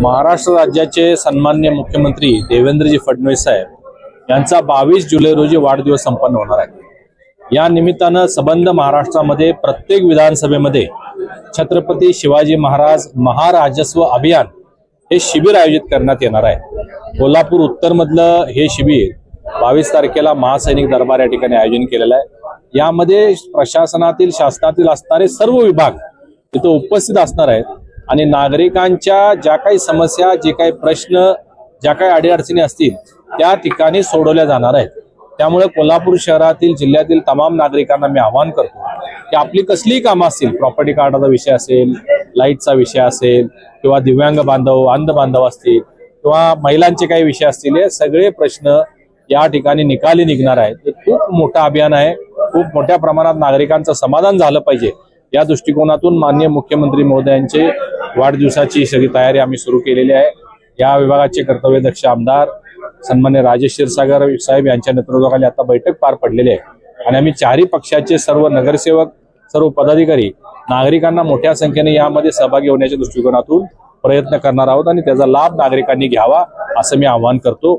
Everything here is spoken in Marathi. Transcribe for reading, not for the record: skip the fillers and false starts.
महाराष्ट्र राज्याचे सन्माननीय मुख्यमंत्री देवेंद्रजी फडणवीस साहेब यांचा 22 जुलै रोजी वाढदिवस संपन्न होणार आहे। या निमित्तानं सबंध महाराष्ट्रामध्ये प्रत्येक विधानसभेमध्ये छत्रपती शिवाजी महाराज महाराजस्व अभियान हे शिबिर आयोजित करण्यात येणार आहे। कोल्हापूर उत्तर मधलं हे शिबिर 22 तारखेला महासैनिक दरबार या ठिकाणी आयोजन केलेलं आहे। यामध्ये प्रशासनातील शासनातील असणारे सर्व विभाग तिथे उपस्थित असणार आहेत आणि नागरिकांच्या ज्या काही समस्या, जे काही प्रश्न, ज्या काही अडीअडचणी असतील त्या ठिकाणी सोडवल्या जाणार आहेत। त्यामुळे कोल्हापूर शहरातील जिल्ह्यातील तमाम नागरिकांना मी आवाहन करतो की आपली कसलीही कामं असतील, प्रॉपर्टी कार्डाचा विषय असेल, लाईटचा विषय असेल किंवा दिव्यांग बांधव, अंध बांधव असतील किंवा महिलांचे काही विषय असतील, हे सगळे प्रश्न या ठिकाणी निकाली निघणार आहेत। हे खूप मोठं अभियान आहे। खूप मोठ्या प्रमाणात नागरिकांचं समाधान झालं पाहिजे या दृष्टिकोनातून माननीय मुख्यमंत्री महोदयांचे वाढदिवसाची सगळी तयारी आम्ही सुरू केलेली आहे। या विभागाचे कर्तव्यदक्ष आमदार सन्मान्य राजेश क्षीरसागर साहेब यांच्या नेतृत्वाखाली आता बैठक पार पडलेली आहे आणि आम्ही चारही पक्षाचे सर्व नगरसेवक, सर्व पदाधिकारी नागरिकांना मोठ्या संख्येने यामध्ये सहभागी होण्याच्या दृष्टिकोनातून प्रयत्न करणार आहोत आणि त्याचा लाभ नागरिकांनी घ्यावा असं मी आवाहन करतो।